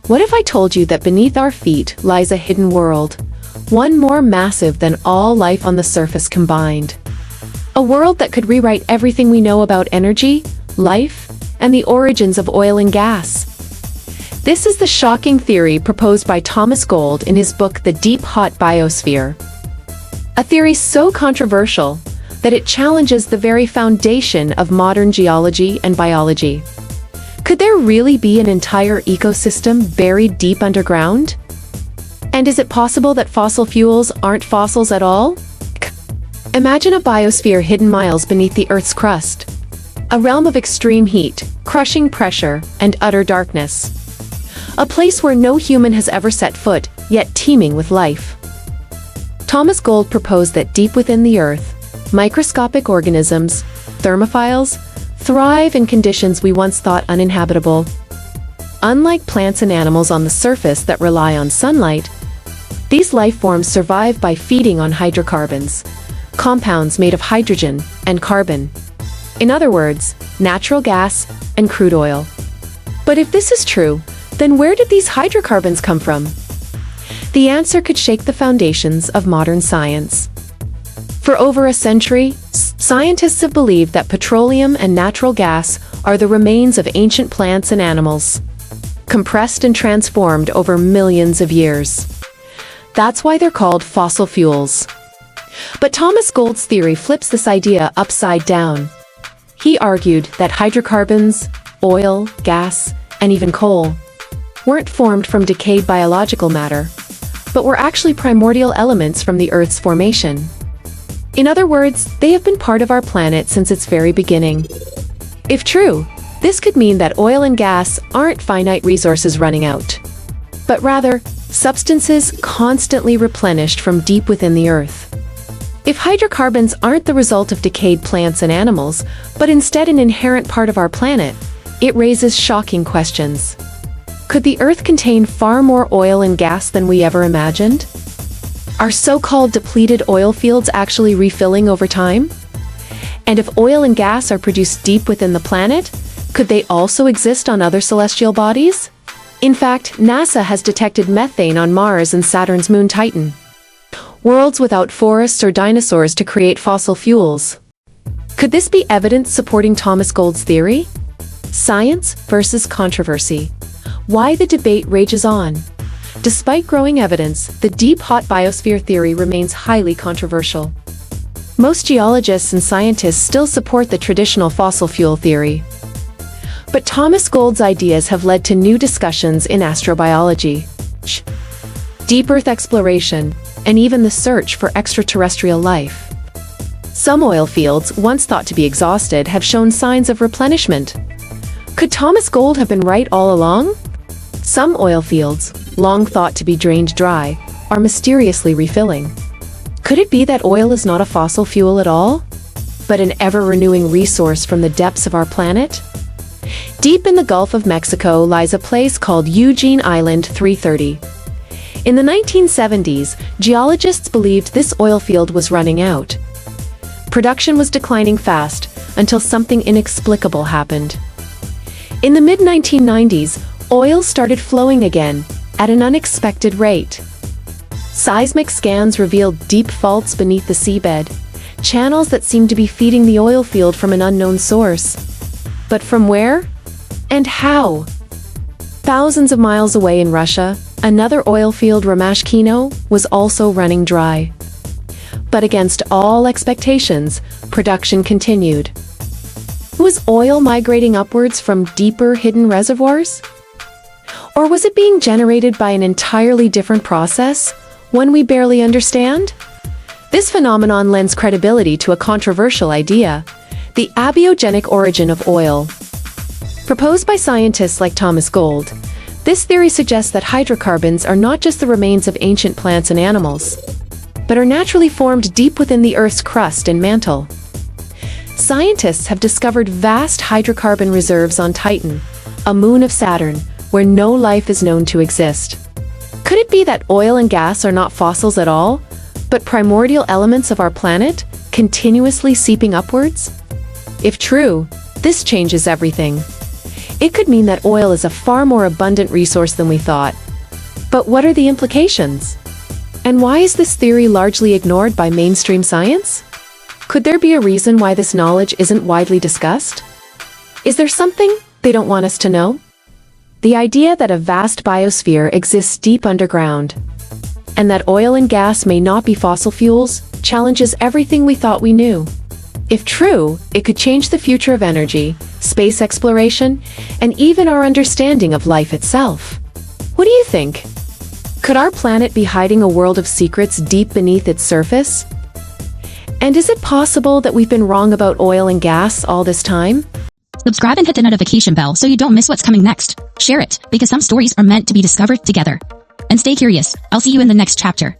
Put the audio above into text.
What if I told you that beneath our feet lies a hidden world, one more massive than all life on the surface combined? A world that could rewrite everything we know about energy, life, and the origins of oil and gas. This is the shocking theory proposed by Thomas Gold in his book The Deep Hot Biosphere. A theory so controversial that it challenges the very foundation of modern geology and biology. Could there really be an entire ecosystem buried deep underground? And is it possible that fossil fuels aren't fossils at all? Imagine a biosphere hidden miles beneath the Earth's crust. A realm of extreme heat, crushing pressure, and utter darkness. A place where no human has ever set foot, yet teeming with life. Thomas Gold proposed that deep within the Earth, microscopic organisms, thermophiles, thrive in conditions we once thought uninhabitable. Unlike plants and animals on the surface that rely on sunlight, these life forms survive by feeding on hydrocarbons, compounds made of hydrogen and carbon. In other words, natural gas and crude oil. But if this is true, then where did these hydrocarbons come from? The answer could shake the foundations of modern science. For over a century, scientists have believed that petroleum and natural gas are the remains of ancient plants and animals, compressed and transformed over millions of years. That's why they're called fossil fuels. But Thomas Gold's theory flips this idea upside down. He argued that hydrocarbons, oil, gas, and even coal weren't formed from decayed biological matter, but were actually primordial elements from the Earth's formation. In other words, they have been part of our planet since its very beginning. If true, this could mean that oil and gas aren't finite resources running out, but rather, substances constantly replenished from deep within the Earth. If hydrocarbons aren't the result of decayed plants and animals, but instead an inherent part of our planet, it raises shocking questions. Could the Earth contain far more oil and gas than we ever imagined? Are so-called depleted oil fields actually refilling over time? And if oil and gas are produced deep within the planet, could they also exist on other celestial bodies? In fact, NASA has detected methane on Mars and Saturn's moon Titan. Worlds without forests or dinosaurs to create fossil fuels. Could this be evidence supporting Thomas Gold's theory? Science versus controversy. Why the debate rages on. Despite growing evidence, the deep hot biosphere theory remains highly controversial. Most geologists and scientists still support the traditional fossil fuel theory. But Thomas Gold's ideas have led to new discussions in astrobiology, deep Earth exploration, and even the search for extraterrestrial life. Some oil fields, once thought to be exhausted, have shown signs of replenishment. Could Thomas Gold have been right all along? Some oil fields, long thought to be drained dry, are mysteriously refilling. Could it be that oil is not a fossil fuel at all, but an ever-renewing resource from the depths of our planet? Deep in the Gulf of Mexico lies a place called Eugene Island 330. In the 1970s, geologists believed this oil field was running out. Production was declining fast until something inexplicable happened. In the mid-1990s, oil started flowing again, at an unexpected rate. Seismic scans revealed deep faults beneath the seabed, channels that seemed to be feeding the oil field from an unknown source. But from where? And how? Thousands of miles away in Russia, another oil field, Remashkino, was also running dry. But against all expectations, production continued. Was oil migrating upwards from deeper hidden reservoirs? Or was it being generated by an entirely different process, one we barely understand? This phenomenon lends credibility to a controversial idea, the abiogenic origin of oil. Proposed by scientists like Thomas Gold, this theory suggests that hydrocarbons are not just the remains of ancient plants and animals, but are naturally formed deep within the Earth's crust and mantle. Scientists have discovered vast hydrocarbon reserves on Titan, a moon of Saturn, where no life is known to exist. Could it be that oil and gas are not fossils at all, but primordial elements of our planet, continuously seeping upwards? If true, this changes everything. It could mean that oil is a far more abundant resource than we thought. But what are the implications? And why is this theory largely ignored by mainstream science? Could there be a reason why this knowledge isn't widely discussed? Is there something they don't want us to know? The idea that a vast biosphere exists deep underground, and that oil and gas may not be fossil fuels, challenges everything we thought we knew. If true, it could change the future of energy, space exploration, and even our understanding of life itself. What do you think? Could our planet be hiding a world of secrets deep beneath its surface? And is it possible that we've been wrong about oil and gas all this time? Subscribe and hit the notification bell so you don't miss what's coming next. Share it, because some stories are meant to be discovered together. And stay curious. I'll see you in the next chapter.